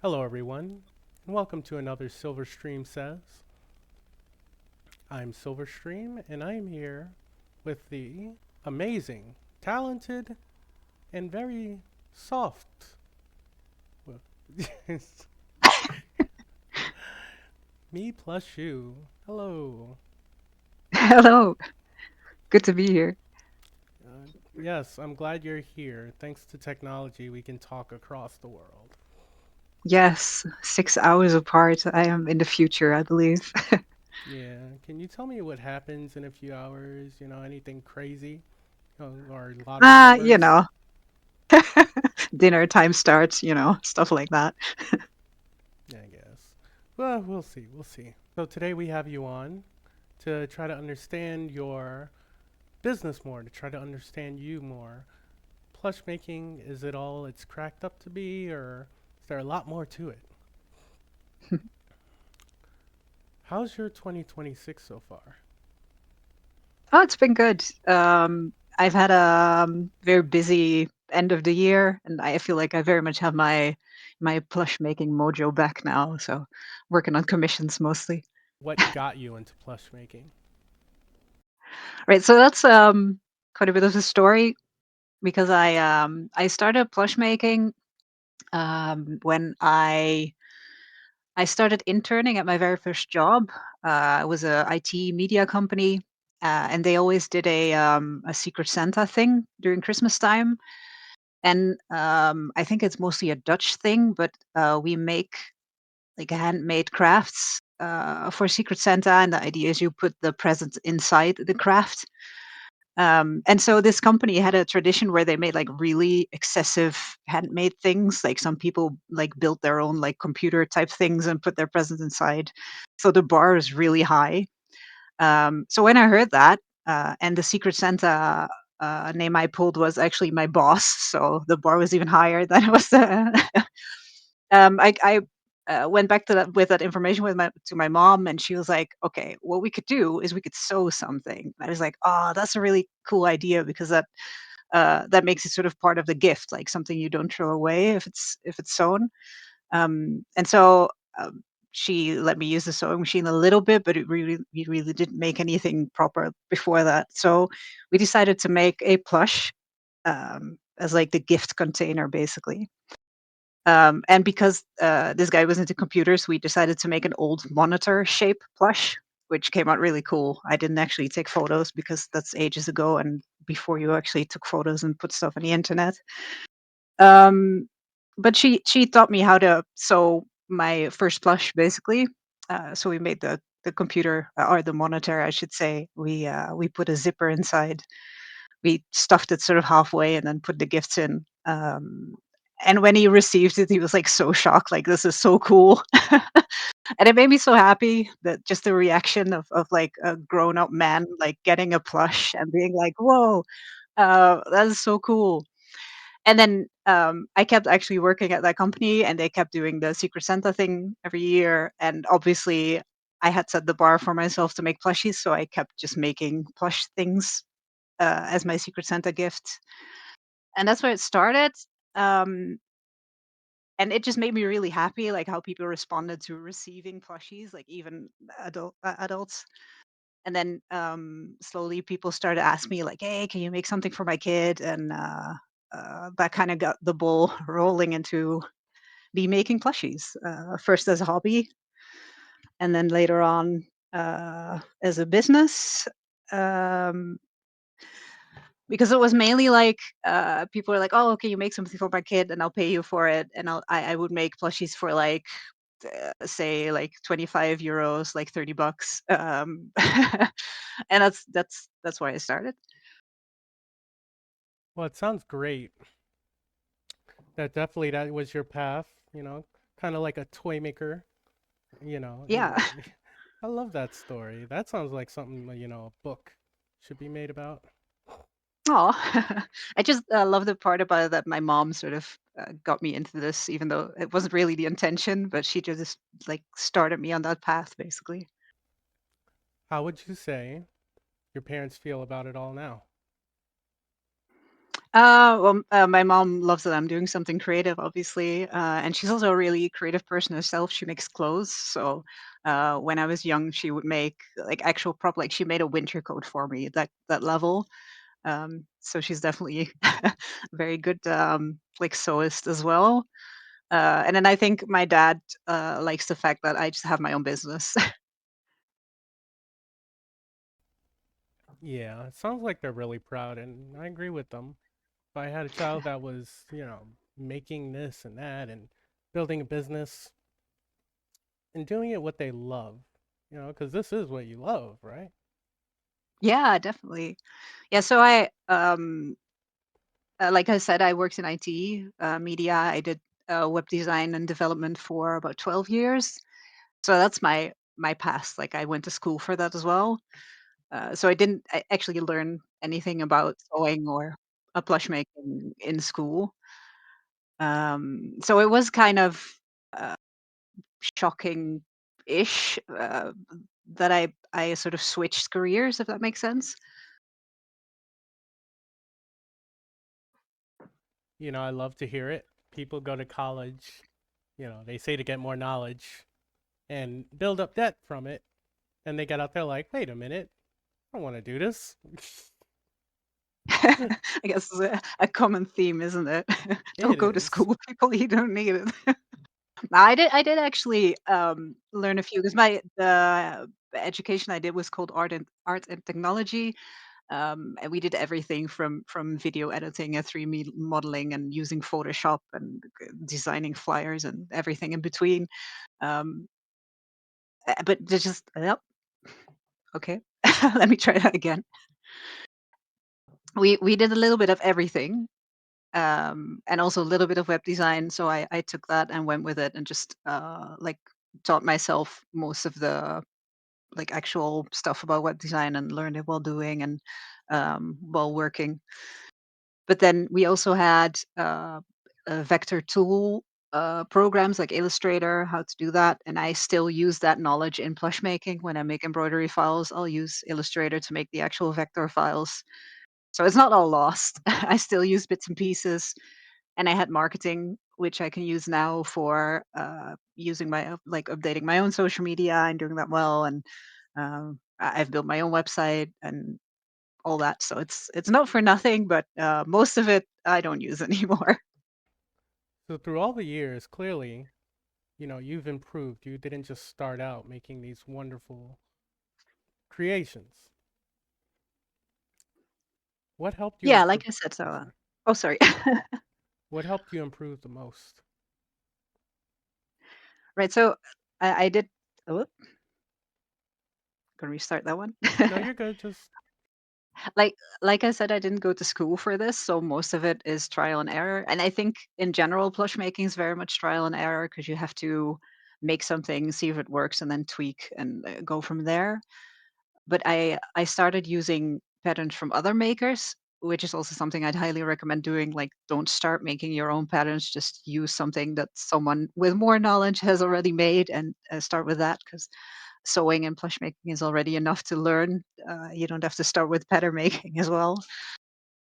Hello, everyone, and welcome to another Silverstream Says. I'm Silverstream, and I am here with the amazing, talented, and very soft well, me plus you. Hello. Hello, good to be here. Yes, I'm glad you're here. Thanks to technology, we can talk across the world. Yes, 6 hours apart. I am in the future, I believe. Yeah, can you tell me what happens in a few hours? Anything crazy? Or lottery Ah, you numbers? know, dinner time starts, stuff like that. Yeah, I guess. Well, we'll see. We'll see. So today we have you on to try to understand your business more, to try to understand you more. Plush making, is it all it's cracked up to be, or is there a lot more to it? How's your 2026 so far? Oh, it's been good. I've had a very busy end of the year, and I feel like I very much have my plush making mojo back now. So, working on commissions mostly. What got you into plush making? Right, so that's quite a bit of a story because I started plush making when I started interning at my very first job. It was a IT media company, and they always did a Secret Santa thing during Christmas time. And I think it's mostly a Dutch thing, but we make like handmade crafts for Secret Santa, and the idea is you put the presents inside the craft. And so this company had a tradition where they made like really excessive handmade things. Like some people like built their own like computer type things and put their presents inside. So the bar is really high. So when I heard that, and the Secret Santa name I pulled was actually my boss, so the bar was even higher than it was. I went back to that with that information with my mom, and she was like, "Okay, what we could do is we could sew something." I was like, "Oh, that's a really cool idea because that makes it sort of part of the gift, like something you don't throw away if it's sewn." And so she let me use the sewing machine a little bit, but we really didn't make anything proper before that. So we decided to make a plush as like the gift container, basically. And because this guy was into computers, we decided to make an old monitor shape plush, which came out really cool. I didn't actually take photos because that's ages ago and before you actually took photos and put stuff on the internet. Um, but she taught me how to sew my first plush, basically. So we made the computer or the monitor, I should say. We put a zipper inside. We stuffed it sort of halfway and then put the gifts in. And when he received it, he was like so shocked, like this is so cool. And it made me so happy that just the reaction of like a grown up man like getting a plush and being like, "Whoa, that is so cool." And then, I kept actually working at that company, and they kept doing the Secret Santa thing every year, and obviously, I had set the bar for myself to make plushies, so I kept just making plush things, as my Secret Santa gift, and that's where it started, um, and it just made me really happy, like, how people responded to receiving plushies, like, even adults, and then, slowly people started asking me like, "Hey, can you make something for my kid?" And, that kinda got the ball rolling into me making plushies, first as a hobby, and then later on, as a business, um, because it was mainly like, people were like, "Oh, okay, you make something for my kid, and I'll pay you for it," and I would make plushies for, like, say, like, 25 euros, like, 30 bucks, and that's why I started. Well, it sounds great. That was your path, kind of like a toy maker, you know. Yeah. I love that story. That sounds like something, a book should be made about. Oh, I just, love the part about it that my mom sort of, got me into this even though it wasn't really the intention, but she just, like, started me on that path, basically. How would you say your parents feel about it all now? My mom loves that I'm doing something creative, obviously, and she's also a really creative person herself. She makes clothes, so when I was young, she would make like actual prop. Like she made a winter coat for me. That level. So she's definitely very good, like sewist as well. And then I think my dad likes the fact that I just have my own business. Yeah, it sounds like they're really proud, and I agree with them. If I had a child that was, making this and that and building a business and doing it what they love, because this is what you love, right? Yeah, definitely. Yeah, so like I said, I worked in IT, media. I did web design and development for about 12 years. So that's my past. Like I went to school for that as well. So I didn't actually learn anything about sewing or plush making in school. So it was kind of uh, shocking-ish that I sort of switched careers, if that makes sense. I love to hear it. People go to college, they say to get more knowledge and build up debt from it. And they get out there like, wait a minute, I don't want to do this. I guess it's a common theme, isn't it? Don't It go to is. school, people. You don't need it. I did actually learn a few because my the education I did was called art and technology. And we did everything from video editing and 3D modeling and using Photoshop and designing flyers and everything in between. Um, but there's just yep, okay. Let me try that again. We did a little bit of everything, and also a little bit of web design. So I took that and went with it and just like taught myself most of the like actual stuff about web design and learned it while doing and while working. But then we also had vector tool programs like Illustrator, how to do that. And I still use that knowledge in plush making. When I make embroidery files, I'll use Illustrator to make the actual vector files. So it's not all lost. I still use bits and pieces. And I had marketing, which I can use now for using my like updating my own social media and doing that well. And I've built my own website and all that. So it's not for nothing, but most of it I don't use anymore. So through all the years, clearly, you've improved. You didn't just start out making these wonderful creations. What helped you Yeah, improve? like I said. So, I'm sorry. oh, sorry. What helped you improve the most? Right. So I did. Oh, gonna restart that one. No, you're good. Just like like I said, I didn't go to school for this, so most of it is trial and error. And I think in general, plush making is very much trial and error because you have to make something, see if it works, and then tweak and go from there. But I started using patterns from other makers, which is also something I'd highly recommend doing. Like, don't start making your own patterns. Just use something that someone with more knowledge has already made, and start with that because sewing and plush making is already enough to learn. You don't have to start with pattern making as well.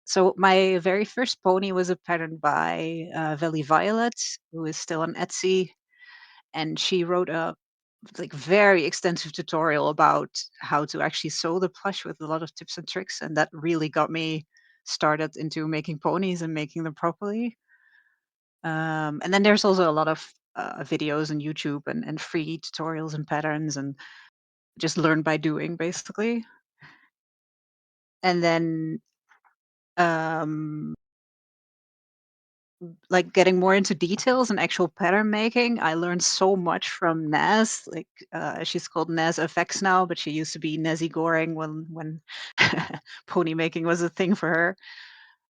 So my very first pony was a pattern by Valley Violet, who is still on Etsy, and she wrote a like very extensive tutorial about how to actually sew the plush with a lot of tips and tricks, and that really got me started into making ponies and making them properly. And then there's also a lot of videos on YouTube and free tutorials and patterns and just learn by doing basically. And then um, like getting more into details and actual pattern making, I learned so much from Naz. Like she's called Naz FX now, but she used to be Nezzy Goring when pony making was a thing for her.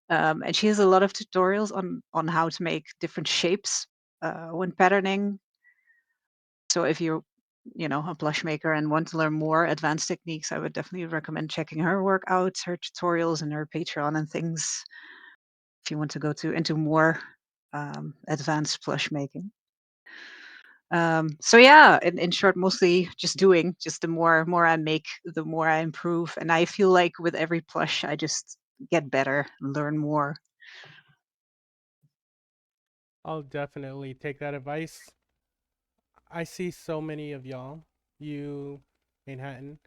And she has a lot of tutorials on how to make different shapes when patterning. So if you're a blush maker and want to learn more advanced techniques, I would definitely recommend checking her work out, her tutorials, and her Patreon and things if you want to go to into more advanced blush making. So yeah, in short, mostly just doing. Just the more I make, the more I improve, and I feel like with every plush, I just get better, learn more. I'll definitely take that advice. I see so many of y'all, you, Manhattan,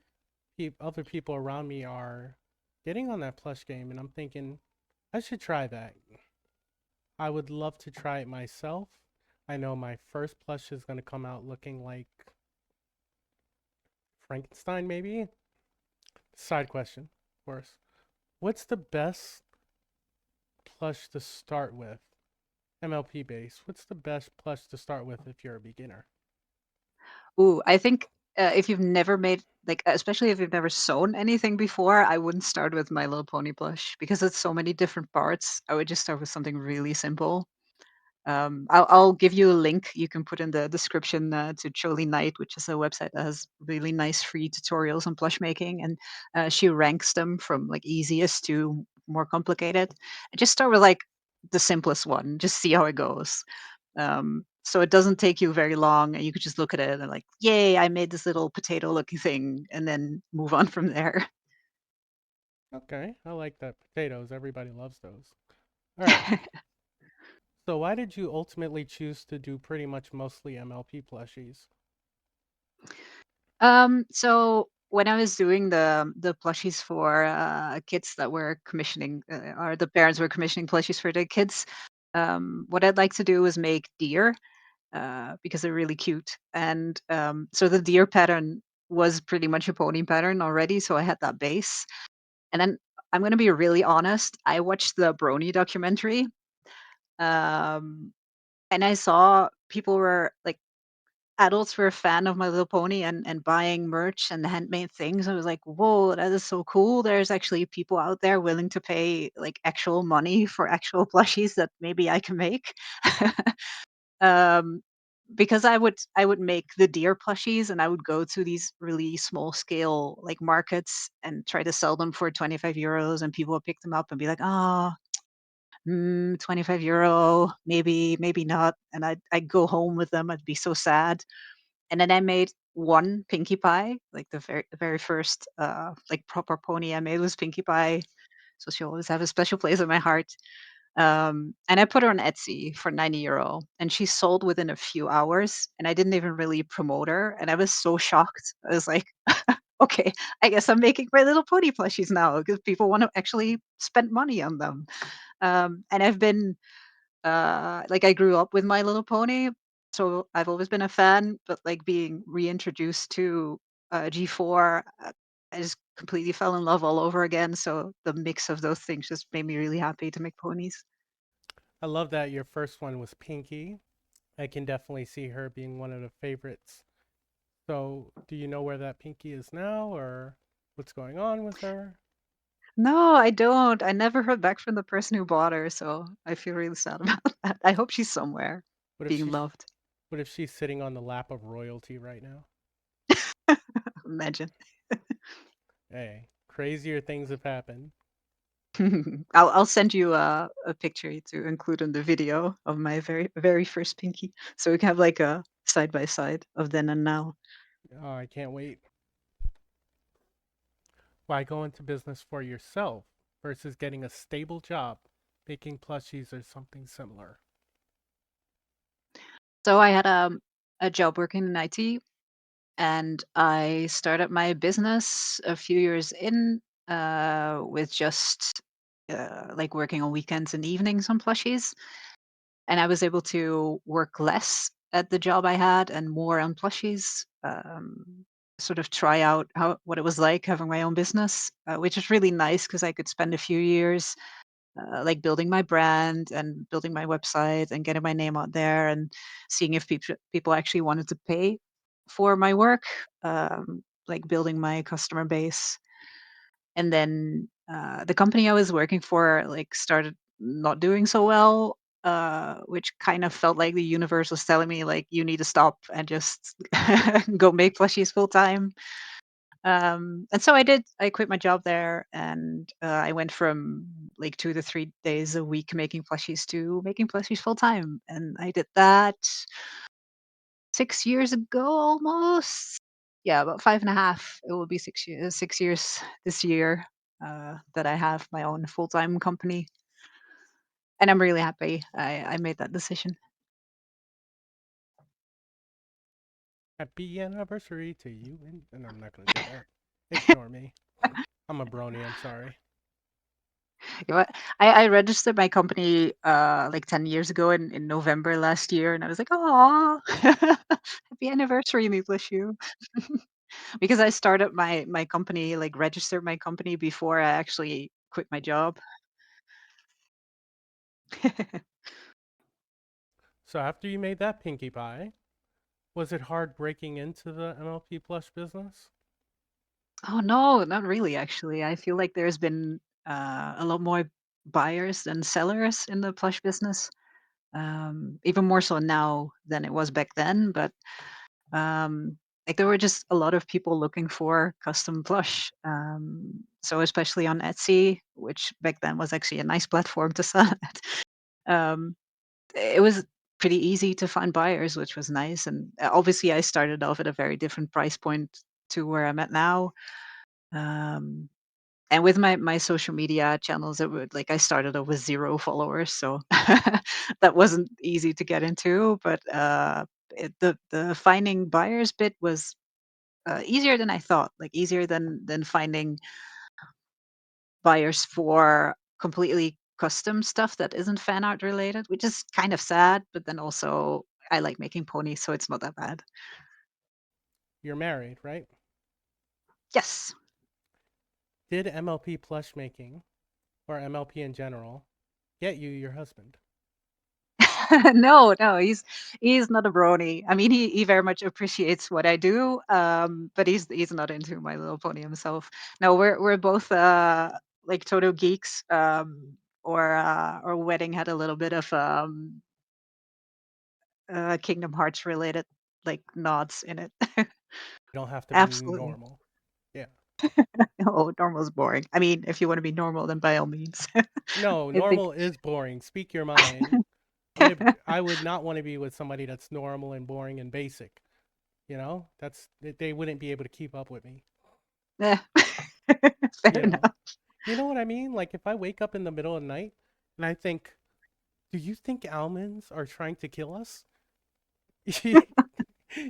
other people around me are getting on that plush game, and I'm thinking I should try that. I would love to try it myself. I know my first plush is going to come out looking like Frankenstein, maybe. Side question, of course. What's the best plush to start with? MLP base. What's the best plush to start with if you're a beginner? Ooh, I think, if you've never made like, especially if you've never sewn anything before, I wouldn't start with My Little Pony plush because it's so many different parts. I would just start with something really simple. I'll give you a link you can put in the description, to Jolie Knight, which is a website that has really nice free tutorials on plush making, and, she ranks them from, like, easiest to more complicated. And just start with, like, the simplest one, just see how it goes. So it doesn't take you very long, and you could just look at it and like, "Yay, I made this little potato-looking thing," and then move on from there. Okay, I like that. Potatoes. Everybody loves those. All right. So why did you ultimately choose to do pretty much mostly MLP plushies? So when I was doing the plushies for, kids that were commissioning, or the parents were commissioning plushies for their kids, what I'd like to do is make deer, because they're really cute, and, so the deer pattern was pretty much a pony pattern already, so I had that base. And then I'm gonna be really honest, I watched the Brony documentary, um, and I saw people were like adults were a fan of My Little Pony and buying merch and handmade things. I was like, "Whoa, that is so cool." There's actually people out there willing to pay, like, actual money for actual plushies that maybe I can make. Um, because I would make the deer plushies, and I would go to these really small scale, like, markets and try to sell them for 25 euros, and people would pick them up and be like, "Oh, 25 euro, maybe, maybe not." And I'd go home with them, I'd be so sad. And then I made one Pinkie Pie, like the very first, like, proper pony I made was Pinkie Pie, so she'll always have a special place in my heart. And I put her on Etsy for 90 euro, and she sold within a few hours, and I didn't even really promote her, and I was so shocked. I was like, "Okay, I guess I'm making My Little Pony plushies now because people wanna actually spend money on them." And I've been, like, I grew up with My Little Pony, so I've always been a fan, but, like, being reintroduced to, G4, I just completely fell in love all over again, so the mix of those things just made me really happy to make ponies. I love that your first one was Pinky. I can definitely see her being one of the favorites. So, do you know where that Pinky is now or what's going on with her? No, I don't. I never heard back from the person who bought her, so I feel really sad about that. I hope she's somewhere What if being she's loved. what if she's sitting on the lap of royalty right now? Imagine. Hey, crazier things have happened. I'll send you a picture to include in the video of my very first pinky, so we can have like a side by side of then and now. Oh, I can't wait. Why go into business for yourself versus getting a stable job making plushies or something similar? So I had a job working in IT, and I started my business a few years in, with just, like, working on weekends and evenings on plushies. And I was able to work less at the job I had and more on plushies, sort of try out how what it was like having my own business, which is really nice because I could spend a few years, like, building my brand and building my website and getting my name out there and seeing if people actually wanted to pay for my work, like building my customer base. And then, the company I was working for, like, started not doing so well, which kind of felt like the universe was telling me, like, "You need to stop and just go make plushies full time." And so I did. I quit my job there, and, I went from, like, 2 to 3 days a week making plushies to making plushies full time, and I did that 6 years ago almost. Yeah, about 5.5. It will be 6 years this year, that I have my own full-time company, and I'm really happy I made that decision. Happy anniversary to you. And I'm not going to do that. Ignore me. I'm a brony. I'm sorry. You know what? I registered my company like 10 years ago in November last year, and I was like, "Oh, happy anniversary, MePlushYou." Because I started my company, like registered my company before I actually quit my job. So after you made that Pinkie Pie, was it hard breaking into the MLP Plush business? Oh no, not really actually. I feel like there's been a lot more buyers than sellers in the plush business. Even more so now than it was back then, but um like there were just a lot of people looking for custom plush. So especially on Etsy, which back then was actually a nice platform to sell at. Um, it was pretty easy to find buyers, which was nice. And obviously, I started off at a very different price point to where I'm at now. Um, and with my social media channels, it would like I started off with 0 followers, so that wasn't easy to get into. But the finding buyers bit was easier than I thought. Like easier than finding buyers for completely custom stuff that isn't fan art related, which is kind of sad, but then also I like making ponies, so it's not that bad. You're married, right? Yes. Did MLP Plush making, or MLP in general, get you your husband? No, no, he's not a brony. I mean, he very much appreciates what I do, but he's not into My Little Pony himself. No, we're both like total geeks. Our wedding had a little bit of Kingdom Hearts related like nods in it. You don't have to be Absolutely. normal. Yeah. Oh, normal's boring. I mean, if you want to be normal, then by all means. No, I think normal is boring. Speak your mind. I would not want to be with somebody that's normal and boring and basic. You know, they wouldn't be able to keep up with me. eh, fair You know, enough. you know what I mean? Like if I wake up in the middle of the night and I think, do you think almonds are trying to kill us?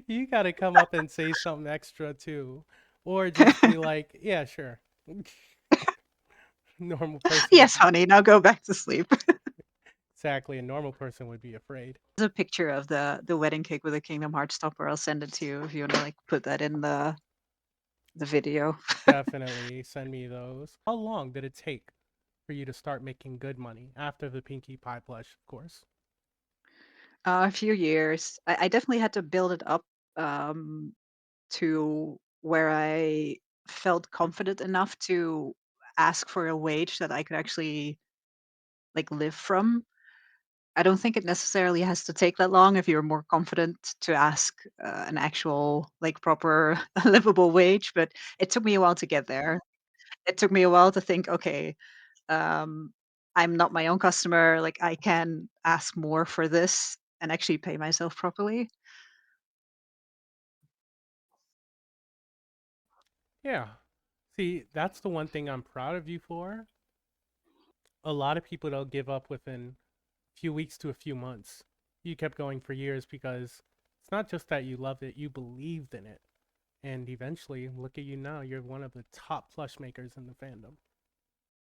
You got to come up and say something extra too, or just be like, yeah, sure. Normal person would Yes, be honey. Now go back to sleep. exactly. A normal person would be afraid. There's a picture of the wedding cake with a Kingdom Hearts topper. I'll send it to you if you want to like put that in the video. Definitely send me those. How long did it take for you to start making good money after the Pinkie Pie plush, of course? A few years. I definitely had to build it up um, to where I felt confident enough to ask for a wage that I could actually like live from. I don't think it necessarily has to take that long if you're more confident to ask an actual, like, proper livable wage. But it took me a while to get there. It took me a while to think, okay, um, I'm not my own customer. Like, I can ask more for this and actually pay myself properly. Yeah. See, that's the one thing I'm proud of you for. A lot of people don't give up within a few weeks to a few months. You kept going for years because it's not just that you loved it, you believed in it. And eventually, look at you now, you're one of the top plush makers in the fandom.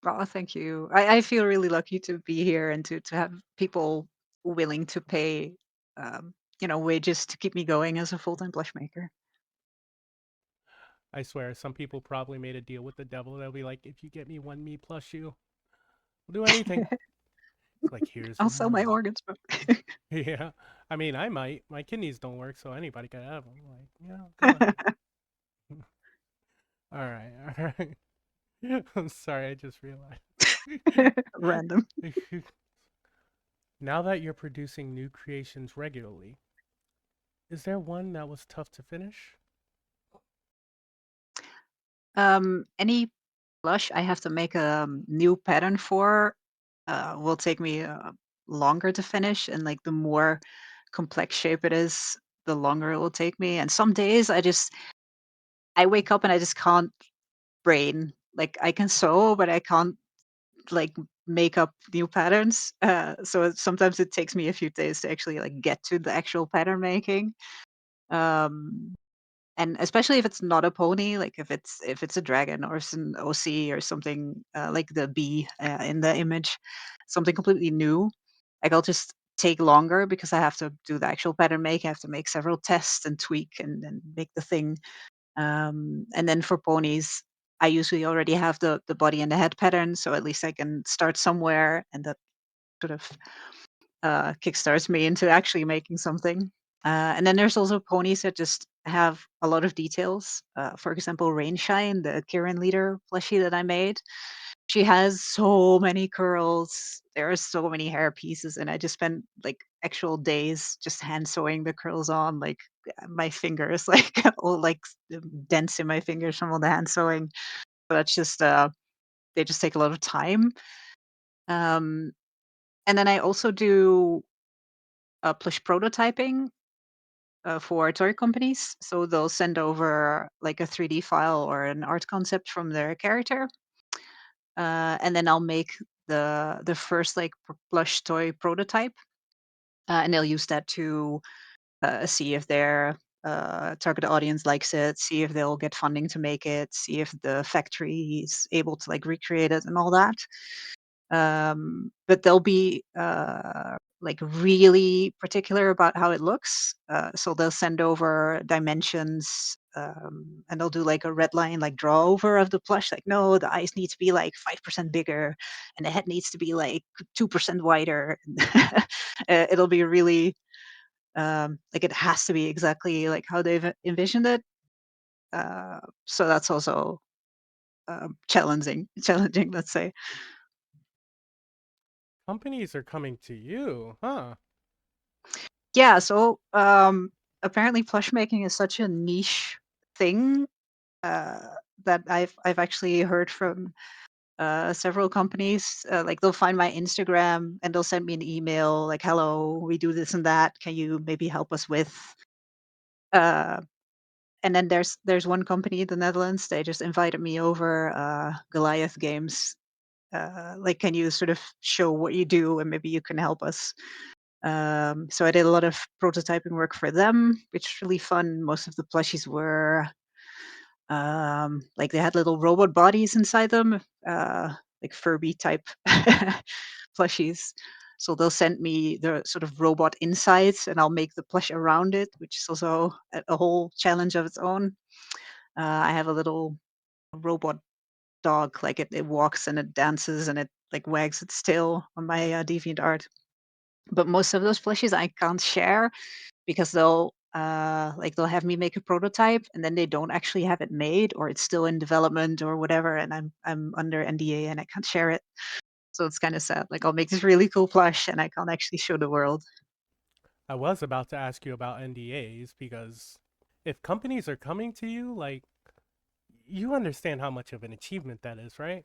Oh, thank you. I feel really lucky to be here and to have people willing to pay, wages to keep me going as a full-time blush maker. I swear, some people probably made a deal with the devil. They'll be like, if you get me one me plus you, we'll do anything. It's like, here's I'll your sell my money. organs. But Yeah. I mean, I might. My kidneys don't work, so anybody could have them. Like, yeah, go ahead. All right. All right. I'm sorry, I just realized. Random. Now that you're producing new creations regularly, is there one that was tough to finish? Any blush I have to make a new pattern for will take me longer to finish, and like the more complex shape it is, the longer it will take me. And some days I wake up and I just can't brain. Like I can sew, but I can't like make up new patterns. Sometimes it takes me a few days to actually like get to the actual pattern making. Um, and especially if it's not a pony, like if it's a dragon or an OC or something like the bee in the image, something completely new, like I'll just take longer because I have to do the actual pattern make. I have to make several tests and tweak and make the thing. And then for ponies, I usually already have the body and the head pattern, so at least I can start somewhere, and that sort of kickstarts me into actually making something. And then there's also ponies that just have a lot of details. For example, Rainshine, the Kirin leader plushie that I made, she has so many curls. There are so many hair pieces, and I just spent like actual days just hand sewing the curls on. Like my fingers, like all like dents in my fingers from all the hand sewing. So that's just they just take a lot of time. Um, and then I also do plush prototyping for toy companies. So they'll send over like a 3D file or an art concept from their character, and then I'll make the first like plush toy prototype, and they'll use that to see if their target audience likes it, see if they'll get funding to make it, see if the factory is able to like recreate it and all that. But they'll be like really particular about how it looks. So they'll send over dimensions, and they'll do like a red line, like draw over of the plush. Like, no, the eyes need to be like 5% bigger, and the head needs to be like 2% wider. It'll be really like it has to be exactly like how they've envisioned it. So that's also challenging. Challenging, let's say. Companies are coming to you, huh? Yeah, so, apparently plush making is such a niche thing, uh, that I've actually heard from, several companies, like, they'll find my Instagram, and they'll send me an email like, "Hello, we do this and that. Can you maybe help us with" uh, and then there's one company in the Netherlands, they just invited me over, Goliath Games, like, "Can you sort of show what you do, and maybe you can help us?" So I did a lot of prototyping work for them, which was really fun. Most of the plushies were like they had little robot bodies inside them, like Furby type plushies. So they'll send me the sort of robot insides, and I'll make the plush around it, which is also a whole challenge of its own. I have a little robot dog, like it walks and it dances and it like wags its tail on my DeviantArt. But most of those plushies I can't share because they'll have me make a prototype and then they don't actually have it made or it's still in development or whatever, and I'm under NDA and I can't share it. So it's kind of sad. Like I'll make this really cool plush and I can't actually show the world. I was about to ask you about NDAs because if companies are coming to you, like, you understand how much of an achievement that is, right?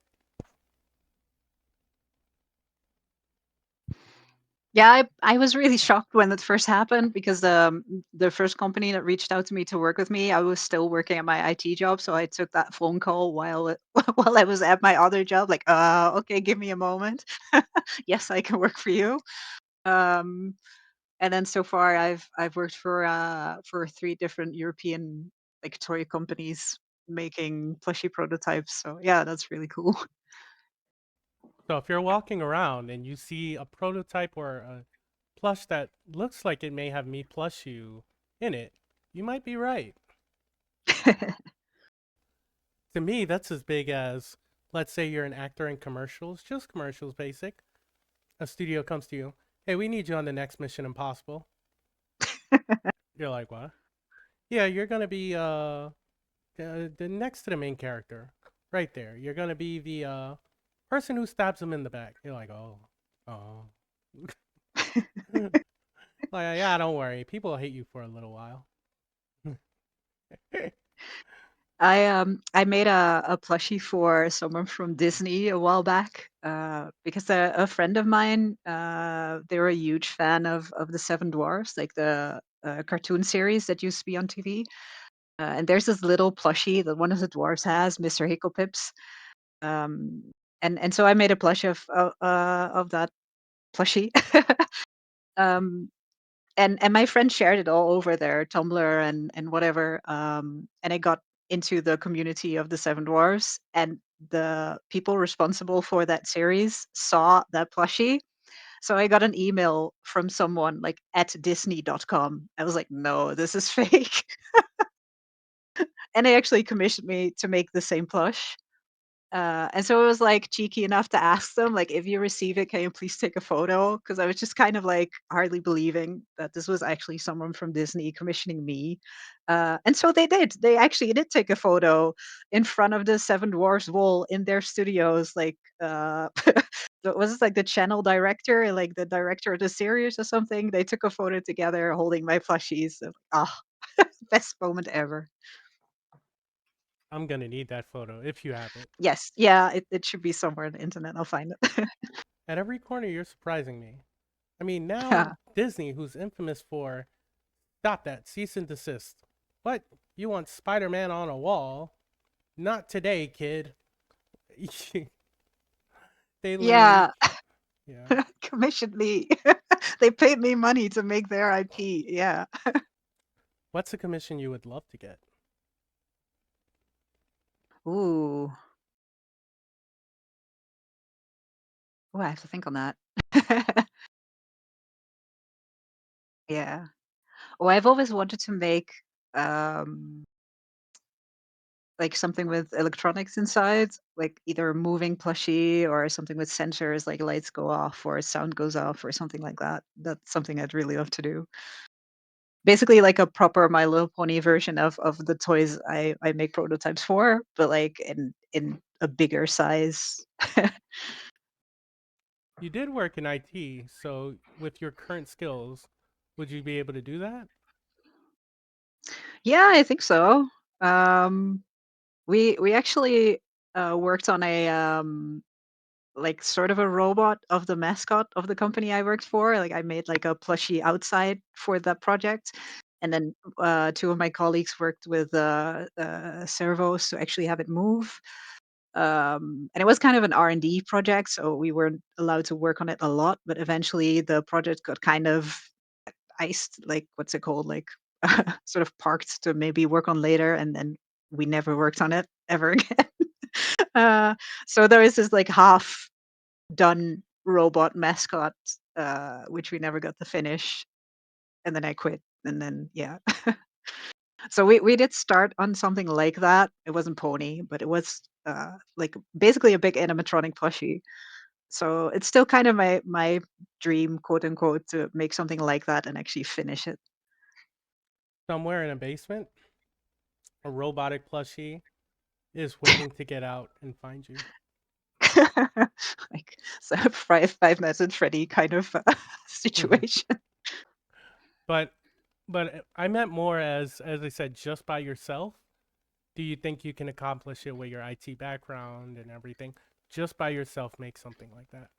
Yeah, I was really shocked when it first happened because the first company that reached out to me to work with me, I was still working at my IT job, so I took that phone call while while I was at my other job. Like, okay, give me a moment. Yes, I can work for you. Um, And then so far I've worked for 3 different European, like, toy companies making plushie prototypes, so yeah, that's really cool. So if you're walking around and you see a prototype or a plush that looks like it may have me plush you in it, you might be right. To me, that's as big as, let's say you're an actor in commercials, just commercials basic. A studio comes to you, hey, we need you on the next Mission Impossible. You're like, what? Yeah, you're gonna be the next to the main character, right there. You're gonna be the person who stabs him in the back. You're like, oh, oh. Like, yeah, don't worry. People will hate you for a little while. I made a plushie for someone from Disney a while back, because a friend of mine, they were a huge fan of the Seven Dwarfs, like the, cartoon series that used to be on TV, and there's this little plushie that one of the dwarfs has, Mr. Hicklepips, um, and so I made a plush of that plushie. Um, and my friend shared it all over their Tumblr and whatever, and it got into the community of the Seven Dwarfs, and the people responsible for that series saw that plushie. So I got an email from someone like at Disney.com. I was like, no, this is fake. And they actually commissioned me to make the same plush. And so it was, like, cheeky enough to ask them, like, "If you receive it, can you please take a photo?" Because I was just kind of, like, hardly believing that this was actually someone from Disney commissioning me. And so they did. They actually did take a photo in front of the Seven Dwarfs wall in their studios, like, was it, like, the channel director, like, the director of the series or something? They took a photo together holding my plushies. Ah, best moment ever. I'm gonna need that photo if you have it. Yes. Yeah, it should be somewhere on the internet. I'll find it. At every corner, you're surprising me. I mean, now Disney, who's infamous for stop that, cease and desist. What? You want Spider Man on a wall? Not today, kid. They literally, Yeah, yeah. commissioned me. They paid me money to make their IP, yeah. What's a commission you would love to get? Ooh. Ooh, I have to think on that. Yeah. Oh, I've always wanted to make, um, like, something with electronics inside, like, either a moving plushie or something with sensors, like lights go off or sound goes off or something like that. That's something I'd really love to do. Basically, like a proper My Little Pony version of the toys I make prototypes for, but, like, in a bigger size. You did work in IT, so with your current skills, would you be able to do that? Yeah, I think so. Um, we actually, worked on a, like, sort of a robot of the mascot of the company I worked for. Like, I made, like, a plushie outside for that project, and then, 2 of my colleagues worked with, servos to actually have it move. And it was kind of an R&D project, so we weren't allowed to work on it a lot, but eventually the project got kind of iced, like, what's it called? Like, sort of parked to maybe work on later, and then we never worked on it ever again. Uh, so there is this, like, half done robot mascot, which we never got to finish, and then I quit, and then yeah. So we did start on something like that. It wasn't Pony, but it was, like, basically a big animatronic plushie. So it's still kind of my dream, quote unquote, to make something like that and actually finish it. Somewhere in a basement, a robotic plushie is waiting to get out and find you. Like, so Five Nights at Freddy kind of, situation. but I meant more as I said, just by yourself. Do you think you can accomplish it with your IT background and everything? Just by yourself, make something like that.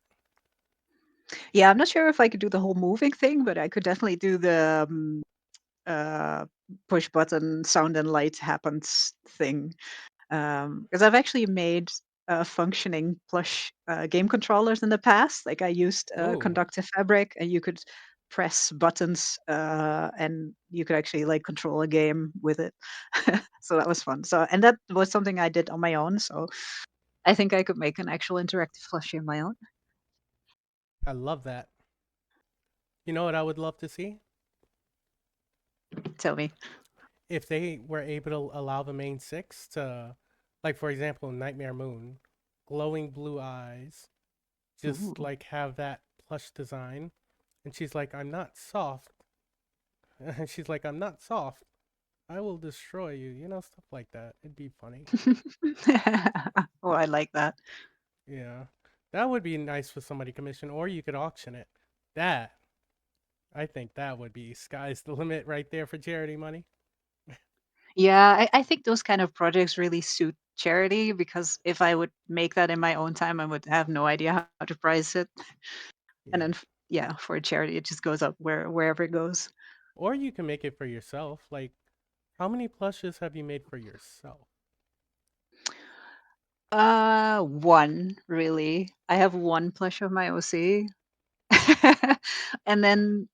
Yeah, I'm not sure if I could do the whole moving thing, but I could definitely do the, uh, push button sound and light happens thing. Because I've actually made, functioning plush, game controllers in the past. Like, I used, Oh, conductive fabric, and you could press buttons, and you could actually, like, control a game with it. So that was fun. So and that was something I did on my own, so I think I could make an actual interactive plushie on my own. I love that. You know what I would love to see? Tell me. If they were able to allow the main six to, like, for example, Nightmare Moon, glowing blue eyes, just Ooh. like have that plush design. And she's like, I'm not soft. And she's like, I'm not soft. I will destroy you. You know, stuff like that. It'd be funny. Oh, I like that. Yeah. That would be nice for somebody to commission, or you could auction it. That, I think that would be sky's the limit right there for charity money. Yeah, I think those kind of projects really suit charity because if I would make that in my own time, I would have no idea how to price it. And Yeah. then, yeah, for a charity, it just goes up wherever it goes. Or you can make it for yourself. Like, how many plushes have you made for yourself? One really. I have one plush of my OC, and then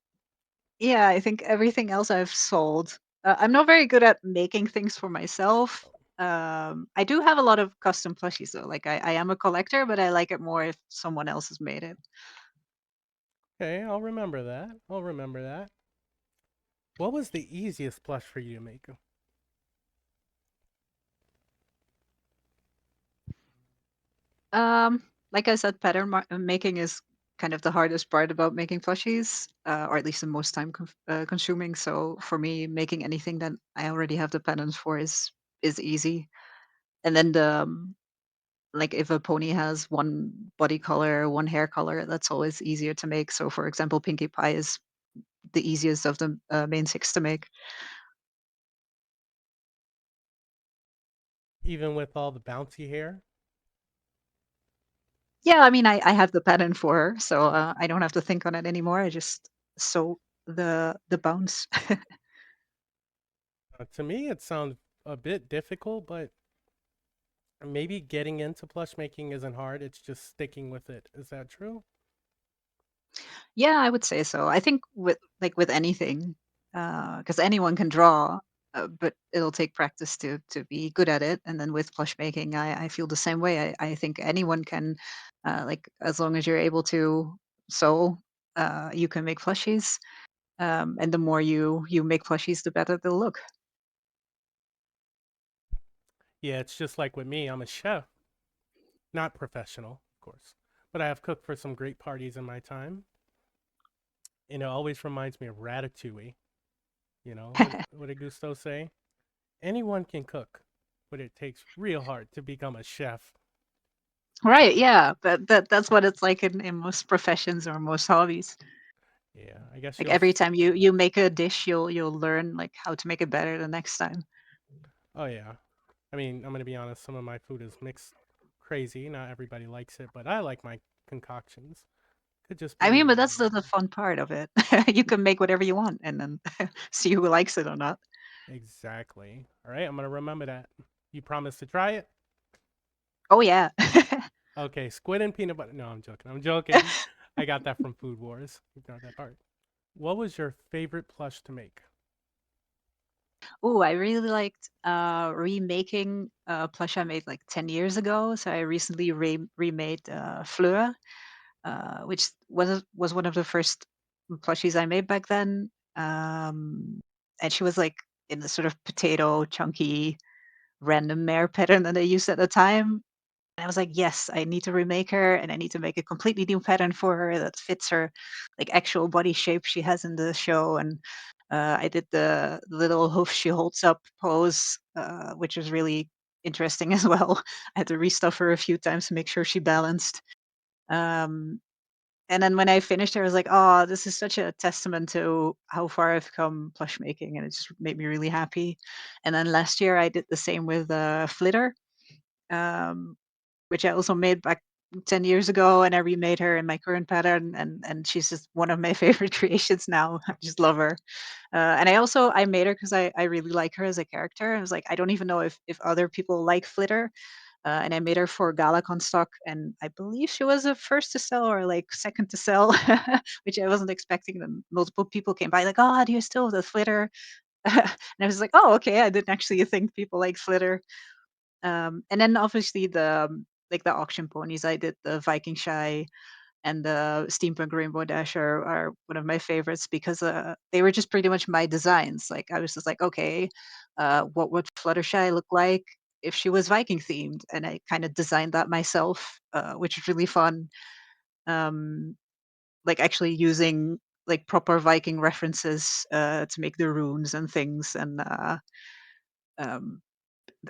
Yeah, I think everything else I've sold. I'm not very good at making things for myself. I do have a lot of custom plushies though. Like I am a collector, but I like it more if someone else has made it. Okay, I'll remember that. I'll remember that. What was the easiest plush for you to make? Like I said, making is kind of the hardest part about making plushies, or at least the most time consuming. So for me, making anything that I already have the patterns for is easy. And then like if a pony has one body color, one hair color, that's always easier to make. So for example, Pinkie Pie is the easiest of the main six to make. Even with all the bouncy hair? Yeah, I mean, I have the pattern for her, so I don't have to think on it anymore. I just sew the bounce. To me, it sounds a bit difficult, but maybe getting into plush making isn't hard. It's just sticking with it. Is that true? Yeah, I would say so. I think with anything, because anyone can draw, but it'll take practice to be good at it. And then with plush making, I feel the same way. I think anyone can, like as long as you're able to sew, you can make plushies. And the more you make plushies, the better they'll look. Yeah, it's just like with me. I'm a chef, not professional, of course, but I have cooked for some great parties in my time. And it always reminds me of Ratatouille. You know, what did Gusto say? Anyone can cook, but it takes real hard to become a chef. Right? Yeah, that's what it's like in most professions or most hobbies. Yeah, I guess Like you'll. every time you make a dish, you'll learn like how to make it better the next time. Oh yeah, I mean, I'm gonna be honest. Some of my food is mixed crazy. Not everybody likes it, but I like my concoctions. Could just I mean, be but that's the fun part of it. You can make whatever you want and then see who likes it or not. exactly. All right, I'm gonna remember that. You promise to try it? Oh yeah. Okay, squid and peanut butter. No, I'm joking. I'm joking. I got that from Food Wars. Ignore that part. What was your favorite plush to make? Oh, I really liked remaking a plush I made like 10 years ago. So I recently remade Fleur, which was one of the first plushies I made back then. And she was like in the sort of potato chunky random mare pattern that I used at the time. And I was like, "Yes, I need to remake her, and I need to make a completely new pattern for her that fits her, like, actual body shape she has in the show." And, I did the little hoof she holds up pose, which was really interesting as well. I had to restuff her a few times to make sure she balanced. Um, and then when I finished her, I was like, "Oh, this is such a testament to how far I've come plush making," and it just made me really happy. And then last year, I did the same with, Flitter. Um which I also made back 10 years ago, and I remade her in my current pattern, and she's just one of my favorite creations now. I just love her. And I made her because I really like her as a character. I was like, I don't even know if other people like Flitter. And I made her for Galacon stock, and I believe she was the first to sell or like second to sell, which I wasn't expecting. Then multiple people came by like, "Oh, do you still have the Flitter?" And I was like, "Oh, okay." I didn't actually think people like Flitter. And then obviously like the auction ponies, I did the Viking Shy and the Steampunk Rainbow Dash are one of my favorites because they were just pretty much my designs. Like I was just like, okay, what would Fluttershy look like if she was Viking themed? And I kind of designed that myself, which is really fun. Um, like actually using like proper Viking references to make the runes and things and um,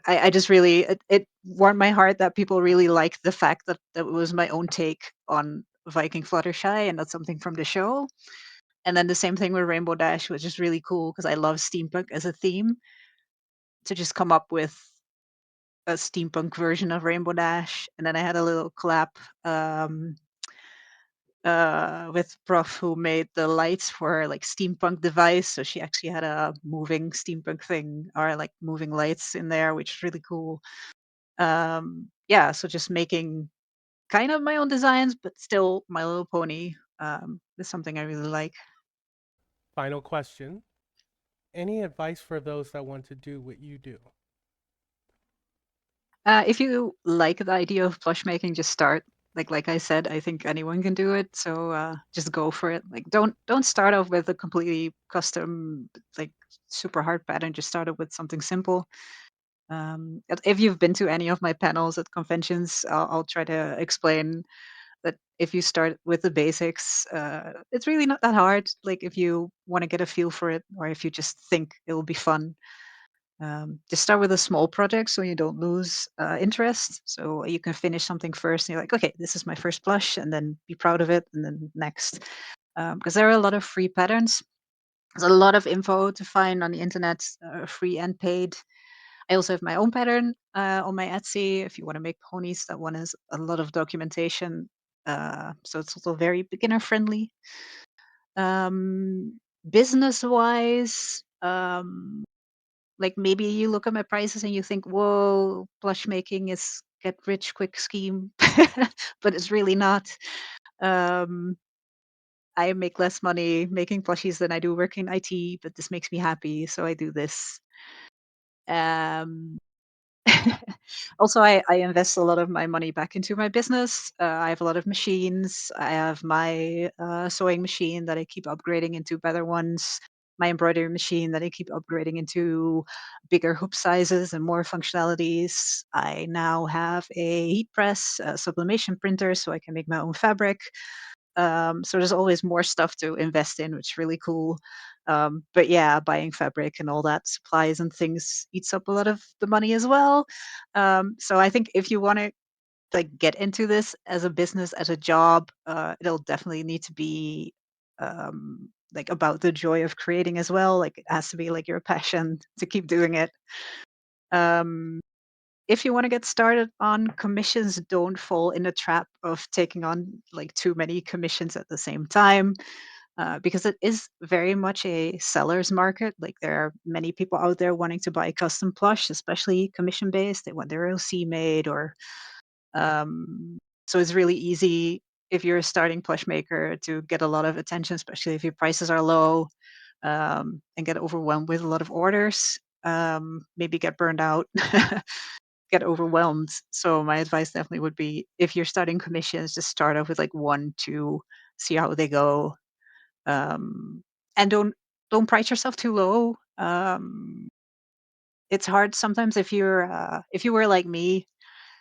I just really it warmed my heart that people really liked the fact that it was my own take on Viking Fluttershy, and that's something from the show. And then the same thing with Rainbow Dash, which is really cool because I love steampunk as a theme. To just come up with a steampunk version of Rainbow Dash, and then I had a little collab um, with Prof, who made the lights for her like steampunk device. So she actually had a moving steampunk thing or like moving lights in there, which is really cool. Yeah, so just making kind of my own designs, but still My Little Pony, is something I really like. Final question. Any advice for those that want to do what you do? If you like the idea of plush making, just start. Like I said, I think anyone can do it. So just go for it. Like don't start off with a completely custom, like super hard pattern. Just start off with something simple. If you've been to any of my panels at conventions, I'll try to explain that if you start with the basics, it's really not that hard. Like if you want to get a feel for it, or if you just think it will be fun, just start with a small project so you don't lose interest. So you can finish something first, and you're like, okay, this is my first blush, and then be proud of it, and then next. Because there are a lot of free patterns. There's a lot of info to find on the internet, free and paid. I also have my own pattern on my Etsy. If you want to make ponies, that one has a lot of documentation. So it's also very beginner friendly. Business wise, like maybe you look at my prices and you think, whoa, blush making is get rich quick scheme, but it's really not. Um, I make less money making plushies than I do working in IT, but this makes me happy, so I do this. Um, Also, I invest a lot of my money back into my business. I have a lot of machines. I have my sewing machine that I keep upgrading into better ones. My embroidery machine that I keep upgrading into bigger hoop sizes and more functionalities. I now have a heat press, a sublimation printer, so I can make my own fabric. So there's always more stuff to invest in, which is really cool. But yeah, buying fabric and all that supplies and things eats up a lot of the money as well. So I think if you want to like get into this as a business, as a job, it'll definitely need to be like about the joy of creating as well. Like it has to be like your passion to keep doing it. Um, if you want to get started on commissions, don't fall in the trap of taking on like too many commissions at the same time, because it is very much a seller's market. Like there are many people out there wanting to buy custom plush, especially commission based. They want their OC made, or so it's really easy if you're a starting plush maker to get a lot of attention, especially if your prices are low, and get overwhelmed with a lot of orders. Maybe get burned out. Get overwhelmed. So my advice definitely would be if you're starting commissions, just start off with like 1, 2, see how they go. Um, and don't price yourself too low. It's hard sometimes if you were like me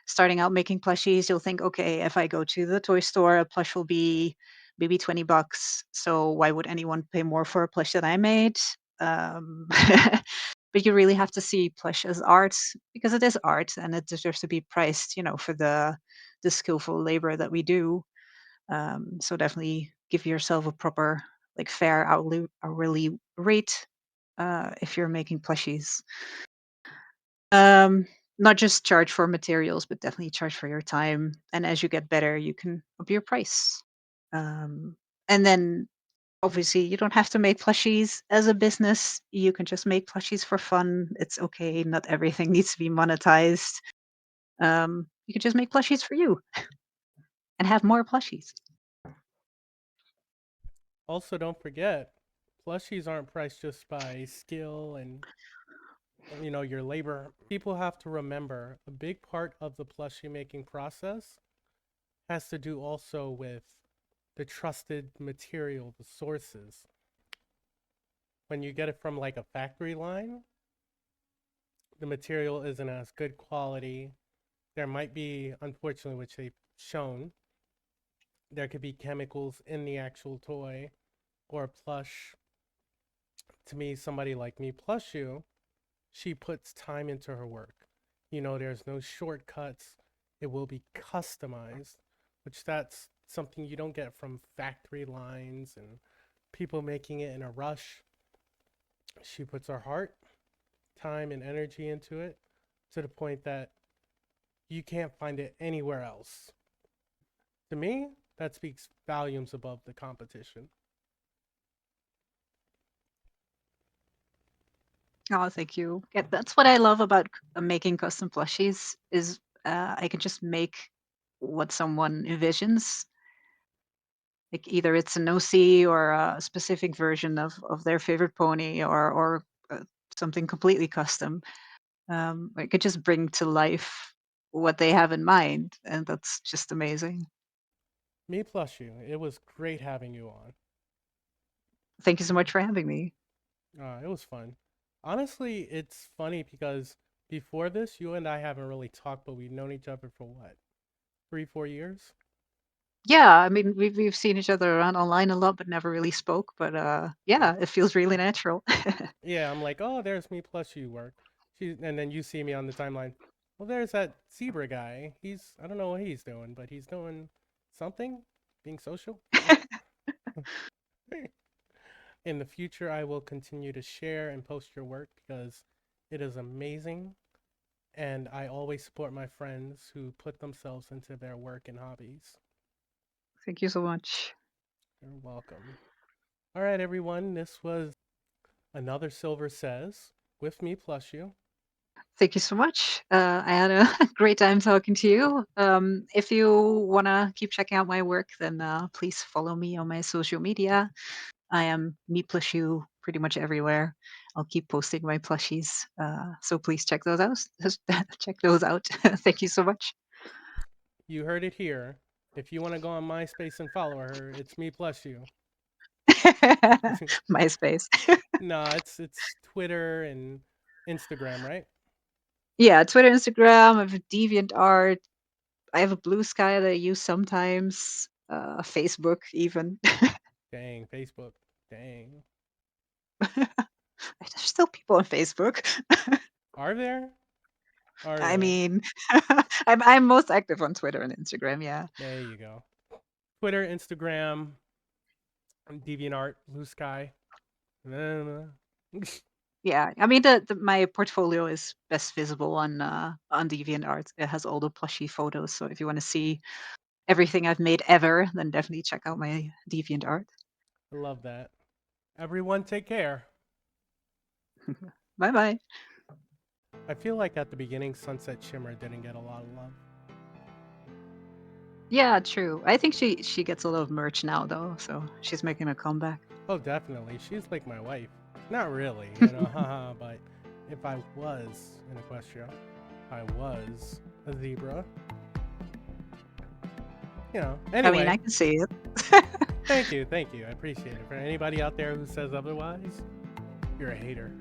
starting out making plushies, you'll think, okay, if I go to the toy store, a plush will be maybe $20. So why would anyone pay more for a plush that I made? Um, but you really have to see plush as art because it is art and it deserves to be priced, for the skillful labor that we do. So definitely give yourself a proper, like fair hourly rate if you're making plushies. Um, Not just charge for materials, but definitely charge for your time. And as you get better, you can up your price. Um, and then obviously you don't have to make plushies as a business. You can just make plushies for fun. It's okay. Not everything needs to be monetized. You can just make plushies for you and have more plushies. Also, don't forget, plushies aren't priced just by skill and your labor. People have to remember a big part of the plushie making process has to do also with the trusted material, the sources. When you get it from like a factory line, the material isn't as good quality. There might be, unfortunately, which they've shown, there could be chemicals in the actual toy or plush. To me, somebody like me, plus you, she puts time into her work. There's no shortcuts. It will be customized, which that's something you don't get from factory lines and people making it in a rush. She puts her heart, time, and energy into it to the point that you can't find it anywhere else. To me, that speaks volumes above the competition. Oh, thank you. Yeah, that's what I love about making custom plushies is I can just make what someone envisions. Like either it's an OC or a specific version of their favorite pony or something completely custom. I could just bring to life what they have in mind, and that's just amazing. Me plus you. It was great having you on. Thank you so much for having me. It was fun. Honestly, it's funny because before this, you and I haven't really talked, but we've known each other for what, 3, 4 years? Yeah, I mean, we've seen each other around online a lot, but never really spoke. But Yeah. yeah, it feels really natural. Yeah, I'm like, oh, there's me plus you work. And then you see me on the timeline. Well, there's that zebra guy. I don't know what he's doing, but he's doing something, being social. In the future, I will continue to share and post your work because it is amazing. And I always support my friends who put themselves into their work and hobbies. Thank you so much. You're welcome. All right, everyone. This was another Silver Says with me plus you. Thank you so much. I had a great time talking to you. If you want to keep checking out my work, then please follow me on my social media. I am MePlushYou pretty much everywhere. I'll keep posting my plushies. So please check those out. Check those out. Thank you so much. You heard it here. If you want to go on MySpace and follow her, it's me plus you. MySpace. No, it's Twitter and Instagram, right? Yeah, Twitter, Instagram. I have a DeviantArt. I have a Blue Sky that I use sometimes. Facebook even. Dang, Facebook. Dang. There's still people on Facebook. Are there? Are I there? mean, I'm most active on Twitter and Instagram. Yeah, There you go. Twitter, Instagram, DeviantArt, Blue Sky. yeah. I mean, the my portfolio is best visible on DeviantArt. It has all the plushy photos. So if you want to see everything I've made ever, then definitely check out my DeviantArt. I love that. Everyone, take care. Bye bye. I feel like at the beginning, Sunset Shimmer didn't get a lot of love. Yeah, true. I think she gets a lot of merch now though, so she's making a comeback. Oh, definitely. She's like my wife. Not really, you know, haha, but if I was in Equestria, I was a zebra. You know, I mean, anyway, I can see it. thank you, thank you. I appreciate it. For anybody out there who says otherwise, you're a hater.